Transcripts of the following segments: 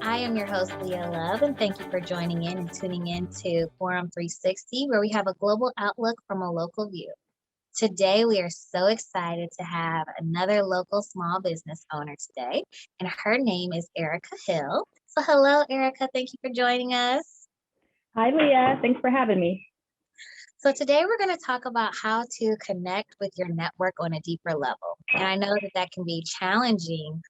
I am your host, Leah Love, and thank you for joining in and tuning in to Forum 360, where we have a global outlook from a local view. Today, we are so excited to have another local small business owner today, and her name is Erika Hill. So, hello, Erika. Thank you for joining us. Hi, Leah. Thanks for having me. So, today we're going to talk about how to connect with your network on a deeper level. And I know that can be challenging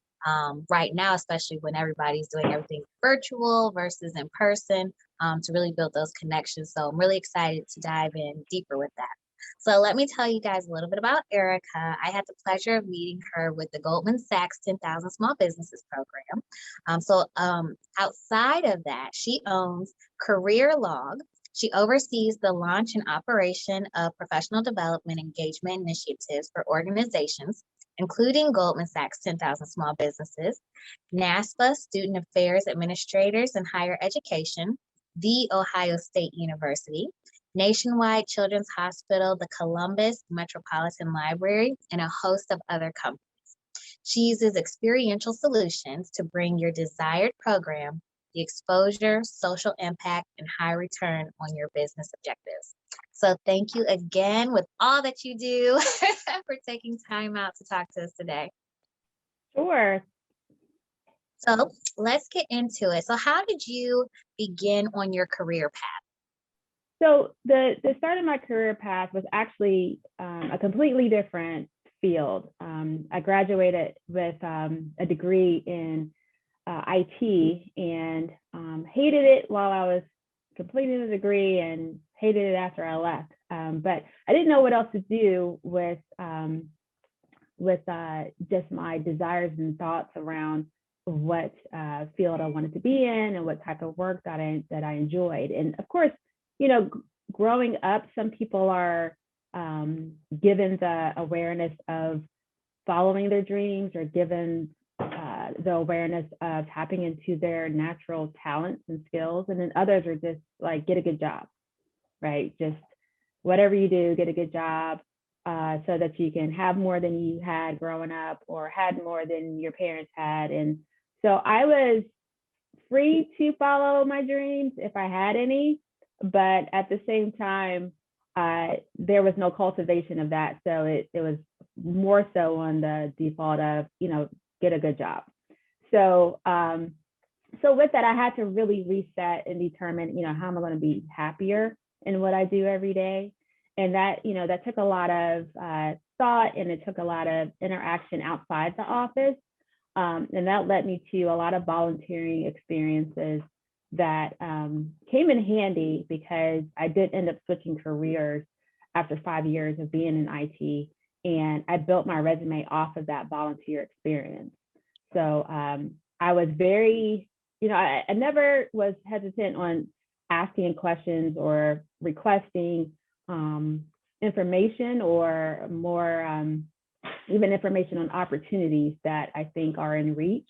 right now, especially when everybody's doing everything virtual versus in person to really build those connections. So, I'm really excited to dive in deeper with that. So let me tell you guys a little bit about Erika. I had the pleasure of meeting her with the Goldman Sachs 10,000 Small Businesses Program. Outside of that, she owns Careerlog. She oversees the launch and operation of professional development engagement initiatives for organizations, including Goldman Sachs 10,000 Small Businesses, NASPA Student Affairs Administrators in Higher Education, The Ohio State University, Nationwide Children's Hospital, the Columbus Metropolitan Library, and a host of other companies. She uses experiential solutions to bring your desired program the exposure, social impact, and high return on your business objectives. So thank you again with all that you do for taking time out to talk to us today. Sure. So let's get into it. So how did you begin on your career path? So the start of my career path was actually a completely different field. I graduated with a degree in IT and hated it while I was completing the degree and hated it after I left. But I didn't know what else to do with just my desires and thoughts around what field I wanted to be in and what type of work that I enjoyed. And of course, growing up, some people are given the awareness of following their dreams or given the awareness of tapping into their natural talents and skills. And then others are just like, get a good job, right? Just whatever you do, get a good job so that you can have more than you had growing up or had more than your parents had. And so I was free to follow my dreams if I had any, but at the same time, there was no cultivation of that. So it was more so on the default of, get a good job. So with that, I had to really reset and determine, how am I going to be happier in what I do every day? And that, that took a lot of thought, and it took a lot of interaction outside the office. And that led me to a lot of volunteering experiences that came in handy because I did end up switching careers after 5 years of being in IT. And I built my resume off of that volunteer experience. So I was very, I never was hesitant on asking questions or requesting information or more even information on opportunities that I think are in reach.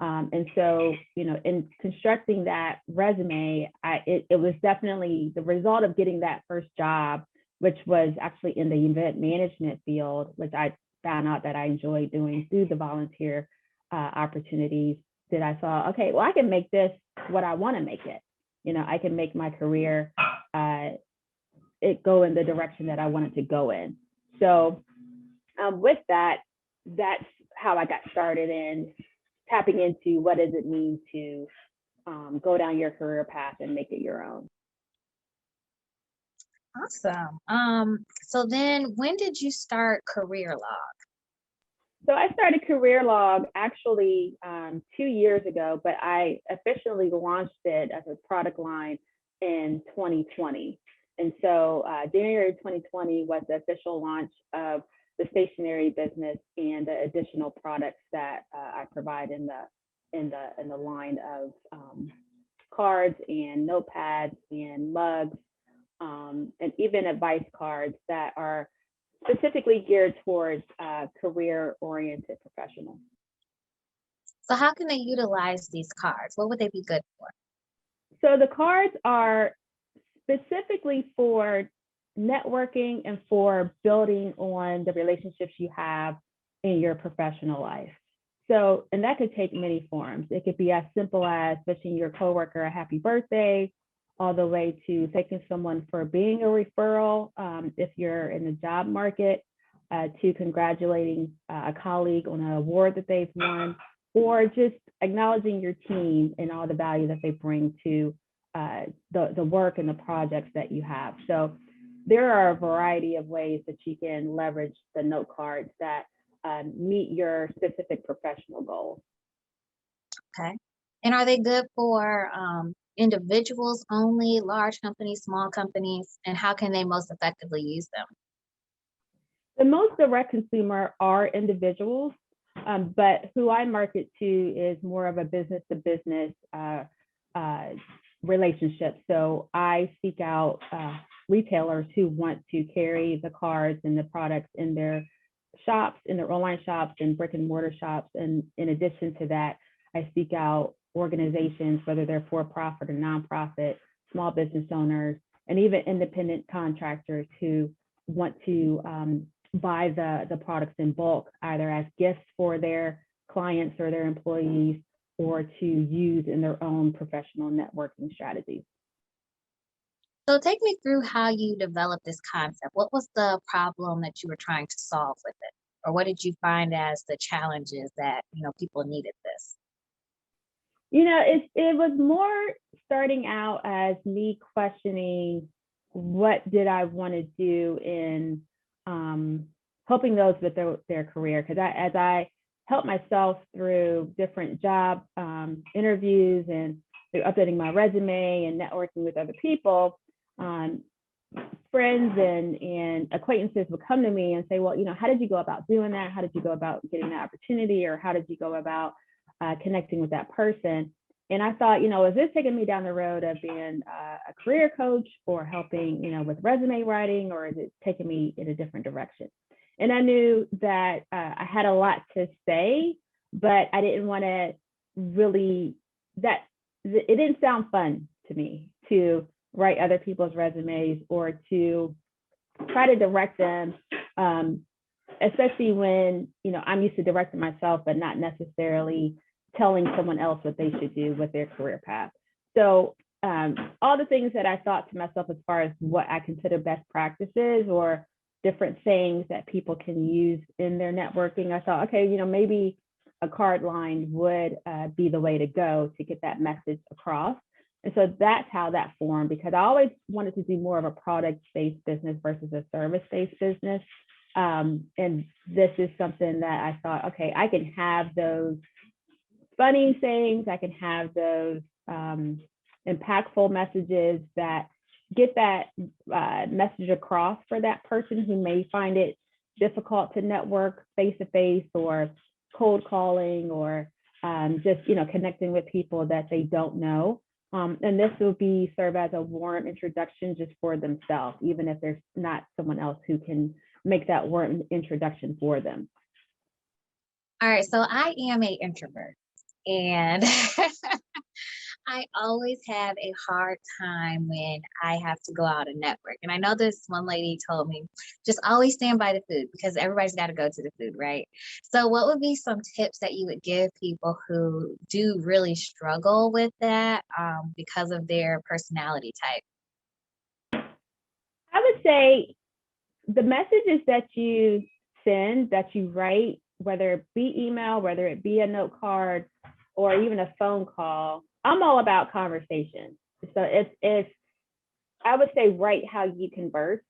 And so, in constructing that resume, it was definitely the result of getting that first job, which was actually in the event management field, which I found out that I enjoyed doing through the volunteer opportunities, that I saw, okay, well, I can make this what I want to make it. I can make my career it go in the direction that I want it to go in. So with that, that's how I got started in tapping into what does it mean to go down your career path and make it your own. Awesome. So then when did you start Careerlog? So I started Careerlog actually 2 years ago, but I officially launched it as a product line in 2020. And so January 2020 was the official launch of the stationery business and the additional products that I provide in the line of cards and notepads and mugs and even advice cards that are specifically geared towards career-oriented professionals. So how can they utilize these cards? What would they be good for? So the cards are specifically for networking and for building on the relationships you have in your professional life. So, and that could take many forms. It could be as simple as wishing your coworker a happy birthday, all the way to thanking someone for being a referral, if you're in the job market, to congratulating a colleague on an award that they've won, or just acknowledging your team and all the value that they bring to the work and the projects that you have. So there are a variety of ways that you can leverage the note cards that meet your specific professional goals. Okay. And are they good for individuals only, large companies, small companies, and how can they most effectively use them? The most direct consumer are individuals, but who I market to is more of a business to business relationship. So I seek out retailers who want to carry the cards and the products in their shops, in their online shops and brick and mortar shops. And in addition to that, I seek out organizations, whether they're for-profit or nonprofit, small business owners, and even independent contractors who want to buy the products in bulk, either as gifts for their clients or their employees, or to use in their own professional networking strategies. So take me through how you developed this concept. What was the problem that you were trying to solve with it? Or what did you find as the challenges that, people needed this? It was more starting out as me questioning what did I want to do in helping those with their career. Because as I helped myself through different job interviews and through updating my resume and networking with other people, friends and acquaintances would come to me and say, well, how did you go about doing that? How did you go about getting that opportunity? Or how did you go about connecting with that person? And I thought, is this taking me down the road of being a career coach or helping, with resume writing, or is it taking me in a different direction? And I knew that I had a lot to say, but I didn't want to really, it didn't sound fun to me to write other people's resumes or to try to direct them, especially when, I'm used to directing myself, but not necessarily telling someone else what they should do with their career path. So all the things that I thought to myself as far as what I consider best practices or different things that people can use in their networking, I thought, okay, maybe a card line would be the way to go to get that message across. And so that's how that formed, because I always wanted to do more of a product-based business versus a service-based business. And this is something that I thought, okay, I can have those funny things, I can have those impactful messages that get that message across for that person who may find it difficult to network face-to-face or cold calling or just, connecting with people that they don't know. And this will serve as a warm introduction just for themselves, even if there's not someone else who can make that warm introduction for them. All right, so I am an introvert, and I always have a hard time when I have to go out and network. And I know this one lady told me, just always stand by the food because everybody's got to go to the food, right? So, what would be some tips that you would give people who do really struggle with that because of their personality type? I would say the messages that you send, that you write, whether it be email, whether it be a note card, or even a phone call, I'm all about conversation. So it's I would say write how you converse.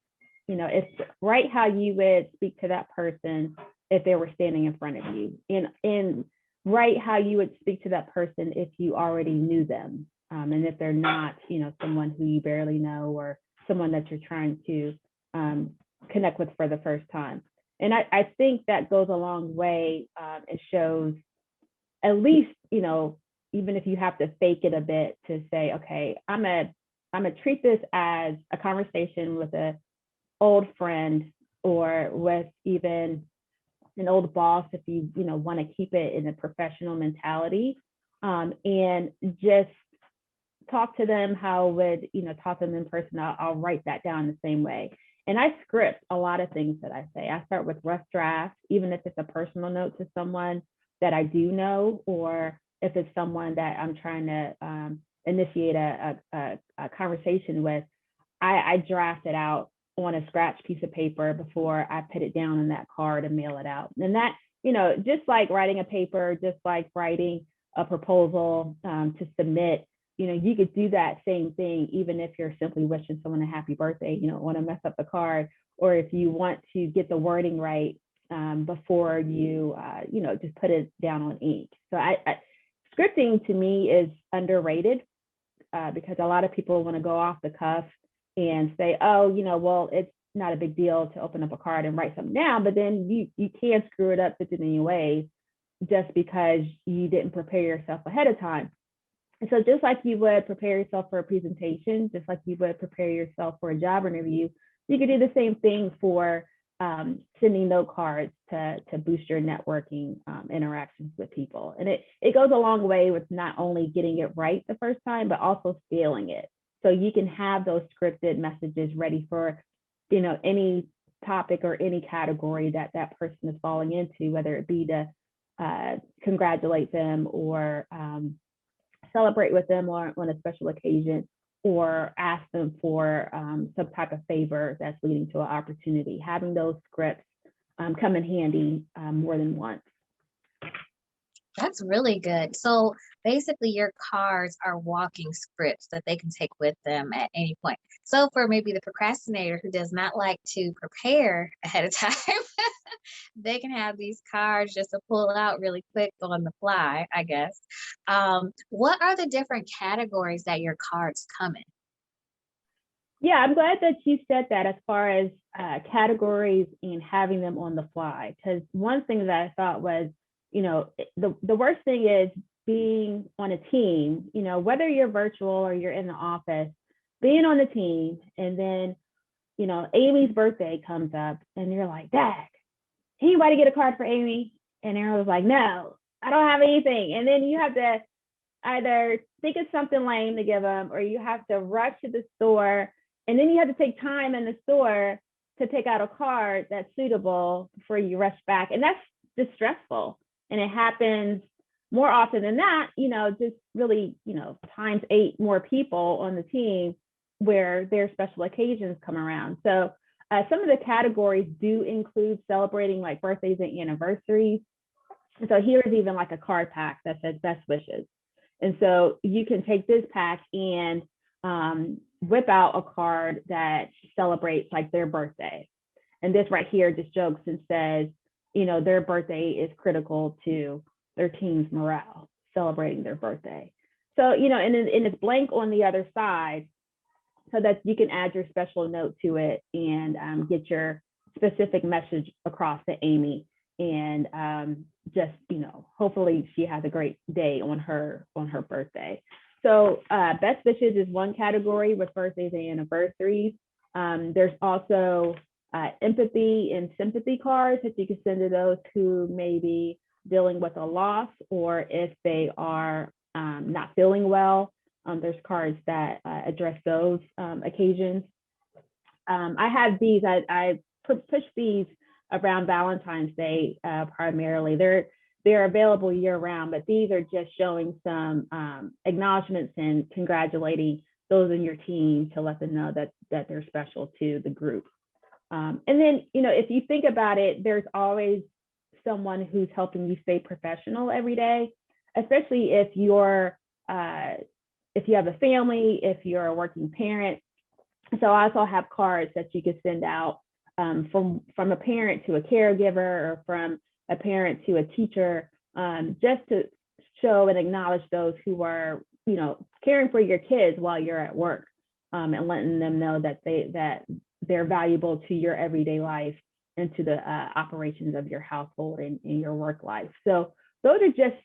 It's write how you would speak to that person if they were standing in front of you, and write how you would speak to that person if you already knew them, and if they're not, someone who you barely know or someone that you're trying to connect with for the first time. And I think that goes a long way. It shows, at least, even if you have to fake it a bit, to say, okay, I'm gonna treat this as a conversation with an old friend or with even an old boss, if you want to keep it in a professional mentality, and just talk to them how I would, talk to them in person. I'll write that down the same way. And I script a lot of things that I say. I start with rough drafts, even if it's a personal note to someone that I do know, or if it's someone that I'm trying to initiate a conversation with. I draft it out on a scratch piece of paper before I put it down on that card and mail it out. And that, just like writing a paper, just like writing a proposal to submit, you could do that same thing, even if you're simply wishing someone a happy birthday, you don't want to mess up the card, or if you want to get the wording right before you, just put it down on ink. So scripting to me is underrated because a lot of people want to go off the cuff and say, oh, well, it's not a big deal to open up a card and write something down, but then you can screw it up 50 million ways just because you didn't prepare yourself ahead of time. And so just like you would prepare yourself for a presentation, just like you would prepare yourself for a job interview, you could do the same thing for sending note cards to boost your networking interactions with people. And it goes a long way with not only getting it right the first time, but also scaling it. So you can have those scripted messages ready for, any topic or any category that that person is falling into, whether it be to congratulate them or celebrate with them on a special occasion, or ask them for some type of favor that's leading to an opportunity. Having those scripts come in handy more than once. That's really good. So basically, your cards are walking scripts that they can take with them at any point. So for maybe the procrastinator who does not like to prepare ahead of time, they can have these cards just to pull out really quick on the fly, I guess. What are the different categories that your cards come in? Yeah, I'm glad that you said that as far as categories and having them on the fly, because one thing that I thought was, the worst thing is being on a team, whether you're virtual or you're in the office, being on the team, and then, Amy's birthday comes up and you're like, Dad, anybody get a card for Amy? And Aaron was like, no, I don't have anything. And then you have to either think of something lame to give them, or you have to rush to the store, and then you have to take time in the store to pick out a card that's suitable before you rush back. And that's just stressful. And it happens more often than that, just really, times 8 more people on the team where their special occasions come around. So some of the categories do include celebrating like birthdays and anniversaries. And so here's even like a card pack that says best wishes. And so you can take this pack and whip out a card that celebrates like their birthday. And this right here just jokes and says, their birthday is critical to their team's morale, celebrating their birthday. So, and it's blank on the other side so that you can add your special note to it and get your specific message across to Amy. And just, hopefully she has a great day on her birthday. So best wishes is one category with birthdays and anniversaries. There's also empathy and sympathy cards that you can send to those who may be dealing with a loss, or if they are not feeling well. There's cards that address those occasions. I have these, I push these around Valentine's Day primarily. They're available year round, but these are just showing some acknowledgments and congratulating those in your team to let them know that they're special to the group. And then, if you think about it, there's always someone who's helping you stay professional every day, especially if if you have a family, if you're a working parent. So I also have cards that you can send out from a parent to a caregiver, or from a parent to a teacher, just to show and acknowledge those who are, caring for your kids while you're at work, and letting them know that they're valuable to your everyday life and to the operations of your household and your work life. So those are just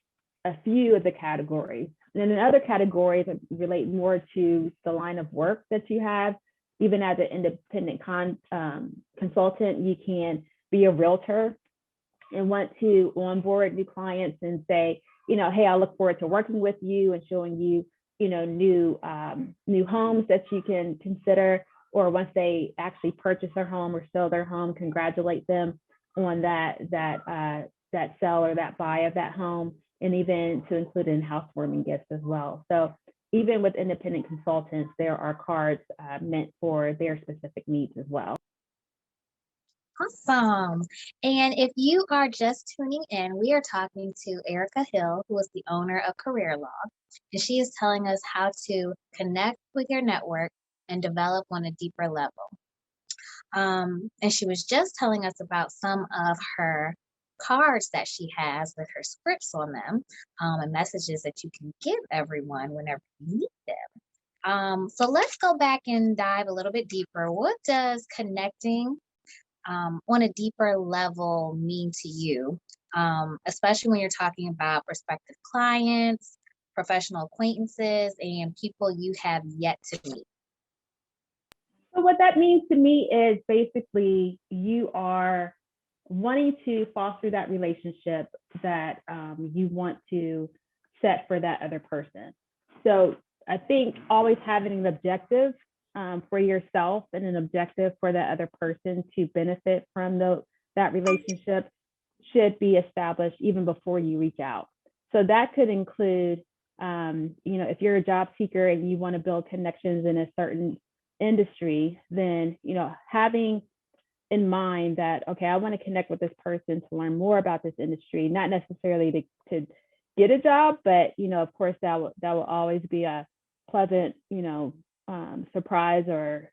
a few of the categories. And then other categories that relate more to the line of work that you have. Even as an independent consultant, you can be a realtor and want to onboard new clients and say, hey, I look forward to working with you and showing you, new homes that you can consider, or once they actually purchase their home or sell their home, congratulate them on that sell or that buy of that home, and even to include in housewarming gifts as well. So even with independent consultants, there are cards meant for their specific needs as well. Awesome. And if you are just tuning in, we are talking to Erika Hill, who is the owner of Careerlog, and she is telling us how to connect with your network and develop on a deeper level. And she was just telling us about some of her cards that she has with her scripts on them, and messages that you can give everyone whenever you need them. So let's go back and dive a little bit deeper. What does connecting on a deeper level mean to you, especially when you're talking about prospective clients, professional acquaintances, and people you have yet to meet? So what that means to me is basically you are wanting to foster that relationship that you want to set for that other person. So I think always having an objective for yourself and an objective for that other person to benefit from that relationship should be established even before you reach out. So that could include, if you're a job seeker and you want to build connections in a certain industry, then, having in mind that, okay, I want to connect with this person to learn more about this industry, not necessarily to get a job, but, of course, that will always be a pleasant, surprise or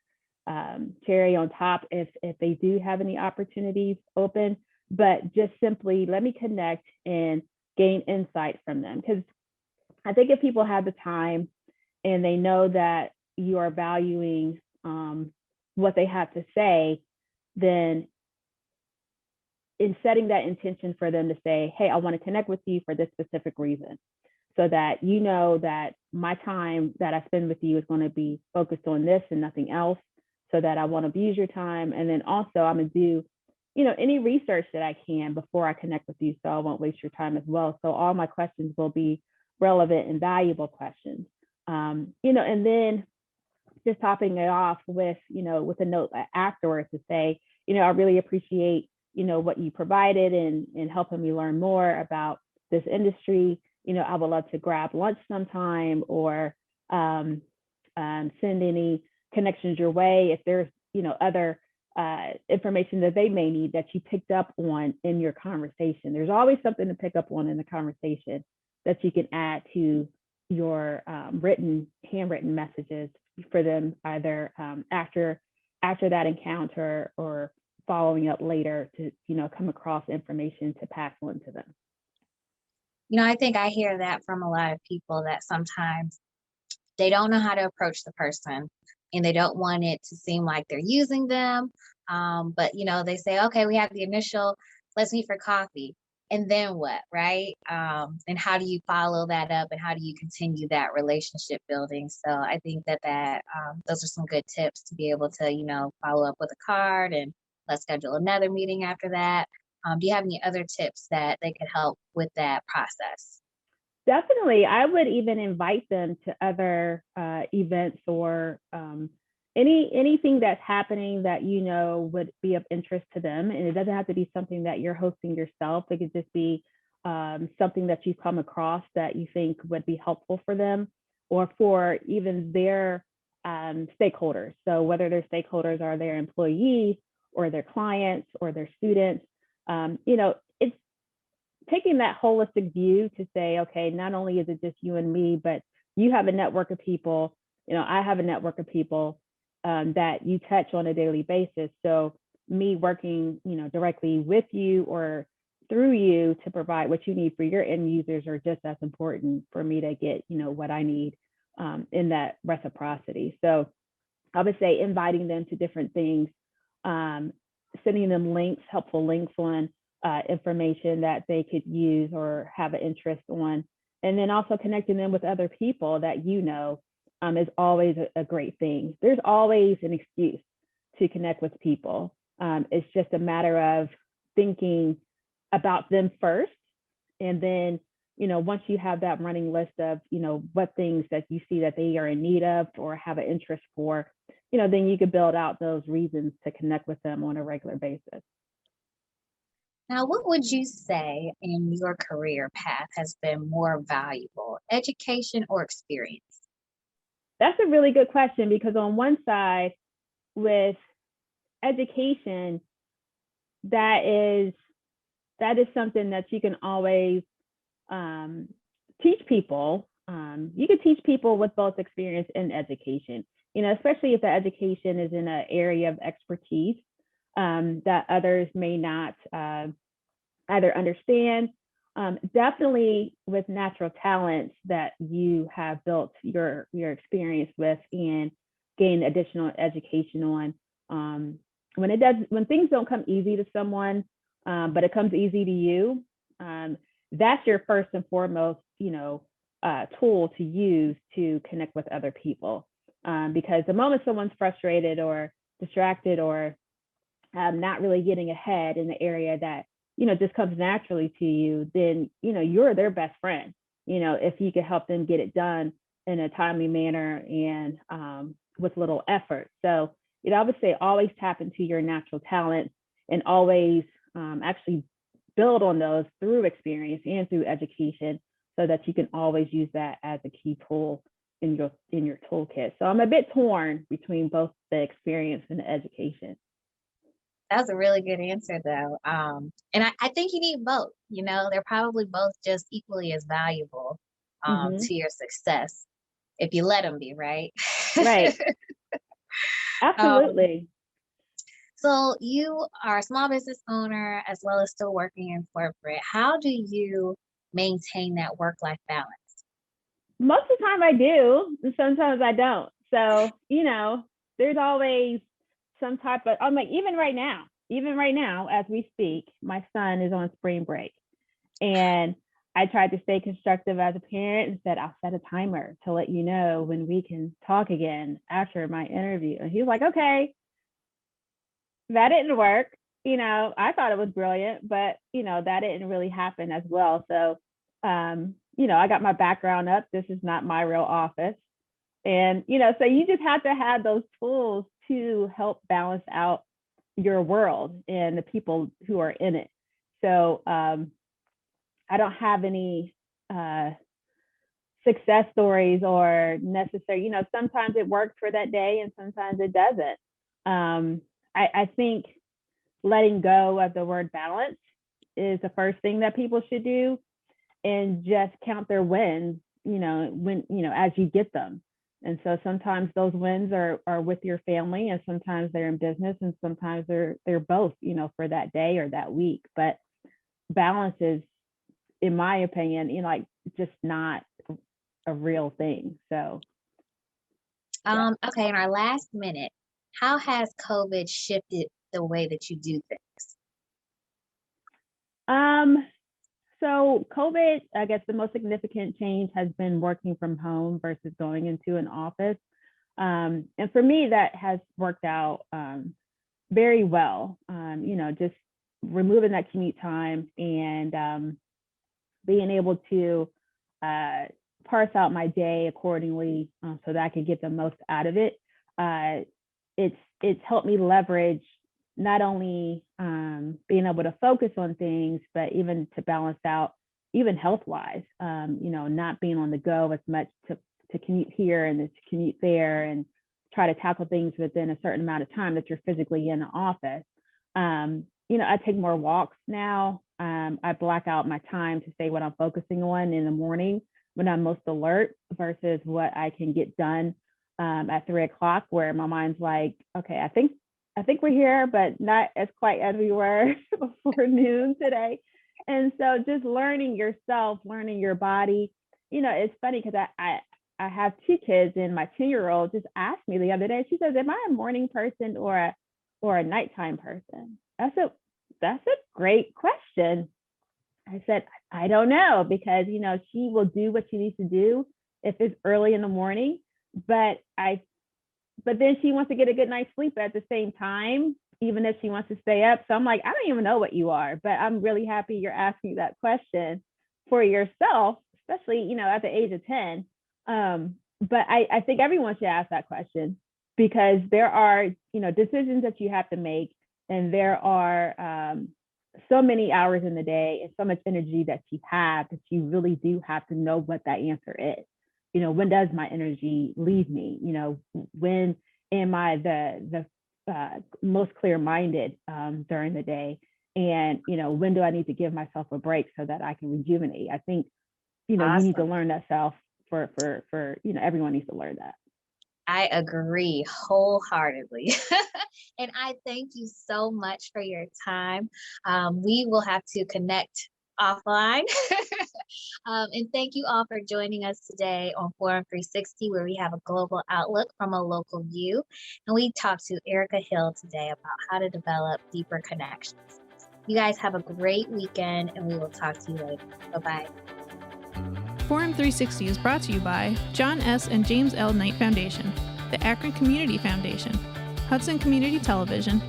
cherry on top if they do have any opportunities open. But just simply let me connect and gain insight from them. Because I think if people have the time and they know that you are valuing what they have to say, then in setting that intention for them to say, hey, I want to connect with you for this specific reason, so that you know that my time that I spend with you is going to be focused on this and nothing else, so that I won't abuse your time. And then also I'm going to do, any research that I can before I connect with you, so I won't waste your time as well. So all my questions will be relevant and valuable questions. And then just topping it off with, with a note afterwards to say, I really appreciate, what you provided and helping me learn more about this industry. I would love to grab lunch sometime, or send any connections your way if there's, other information that they may need that you picked up on in your conversation. There's always something to pick up on in the conversation that you can add to your handwritten messages for them, either after that encounter or following up later to, come across information to pass on to them. I think I hear that from a lot of people, that sometimes they don't know how to approach the person and they don't want it to seem like they're using them. But, they say, okay, we have the initial, let's meet for coffee. And then what, right? And how do you follow that up, and how do you continue that relationship building? So I think that those are some good tips to be able to, follow up with a card, and let's schedule another meeting after that. Do you have any other tips that they could help with that process? Definitely. I would even invite them to other events or anything that's happening that would be of interest to them. And it doesn't have to be something that you're hosting yourself. It could just be something that you've come across that you think would be helpful for them, or for even their stakeholders. So whether their stakeholders are their employees or their clients or their students, it's taking that holistic view to say, okay, not only is it just you and me, but you have a network of people, I have a network of people that you touch on a daily basis. So me working, directly with you or through you to provide what you need for your end users are just as important for me to get, what I need in that reciprocity. So I would say inviting them to different things, sending them links, helpful links on information that they could use or have an interest on, and then also connecting them with other people that is always a great thing. There's always an excuse to connect with people. It's just a matter of thinking about them first, and then once you have that running list of, what things that you see that they are in need of or have an interest for, then you could build out those reasons to connect with them on a regular basis. Now, what would you say in your career path has been more valuable, education or experience? That's a really good question, because on one side, with education, that is something that you can always teach people. You can teach people with both experience and education, especially if the education is in an area of expertise that others may not either understand. Definitely with natural talents that you have built your experience with and gain additional education on. When things don't come easy to someone, but it comes easy to you, that's your first and foremost, tool to use to connect with other people. Because the moment someone's frustrated or distracted or not really getting ahead in the area that, just comes naturally to you, then, you're their best friend, if you could help them get it done in a timely manner and with little effort. So, I would say always tap into your natural talents and always actually build on those through experience and through education, so that you can always use that as a key tool in your toolkit. So I'm a bit torn between both the experience and the education. That was a really good answer, though. And I think you need both. They're probably both just equally as valuable Hmm. to your success if you let them be, right? Right. um, Absolutely. so you are a small business owner as well as still working in corporate. How do you maintain that work-life balance? Most of the time I do, and sometimes I don't. So, there's always some type of, I'm like, even right now, as we speak, my son is on spring break. And I tried to stay constructive as a parent and said, I'll set a timer to let you know when we can talk again after my interview. And he was like, okay, that didn't work. I thought it was brilliant, but, that didn't really happen as well. So, I got my background up. This is not my real office. And, so you just have to have those tools to help balance out your world and the people who are in it. So, I don't have any success stories or necessary, sometimes it works for that day and sometimes it doesn't. I think letting go of the word balance is the first thing that people should do, and just count their wins, as you get them. And so sometimes those wins are with your family, and sometimes they're in business, and sometimes they're both, for that day or that week. But balance is, in my opinion, like just not a real thing. So yeah. Okay, in our last minute, how has COVID shifted the way that you do things? Um, so COVID, I guess the most significant change has been working from home versus going into an office. And for me, that has worked out very well. Just removing that commute time and being able to parse out my day accordingly, so that I could get the most out of it. Uh, it's helped me leverage not only being able to focus on things, but even to balance out, even health wise, not being on the go as much to commute here and to commute there and try to tackle things within a certain amount of time that you're physically in the office. I take more walks now. I black out my time to say what I'm focusing on in the morning when I'm most alert versus what I can get done at 3 o'clock, where my mind's like, okay, I think we're here, but not as quite as we were before noon today. And so just learning yourself, learning your body, it's funny because I have two kids, and my 2-year-old just asked me the other day, she says, am I a morning person or a nighttime person? That's a great question. I said, I don't know, because, she will do what she needs to do if it's early in the morning, but then she wants to get a good night's sleep at the same time, even if she wants to stay up. So I'm like, I don't even know what you are, but I'm really happy you're asking that question for yourself, especially, at the age of 10. But I think everyone should ask that question, because there are, decisions that you have to make, and there are so many hours in the day and so much energy that you have, that you really do have to know what that answer is. When does my energy leave me? When am I the most clear-minded during the day? And, when do I need to give myself a break so that I can rejuvenate? I think, you need to learn that self for everyone needs to learn that. I agree wholeheartedly. And I thank you so much for your time. We will have to connect offline. And thank you all for joining us today on Forum 360, where we have a global outlook from a local view. And we talked to Erika Hill today about how to develop deeper connections. You guys have a great weekend, and we will talk to you later. Bye-bye. Forum 360 is brought to you by John S. and James L. Knight Foundation, the Akron Community Foundation, Hudson Community Television,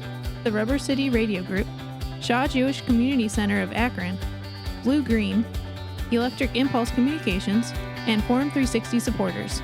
the Rubber City Radio Group, Shaw Jewish Community Center of Akron, Blue Green, Electric Impulse Communications, and Forum 360 supporters.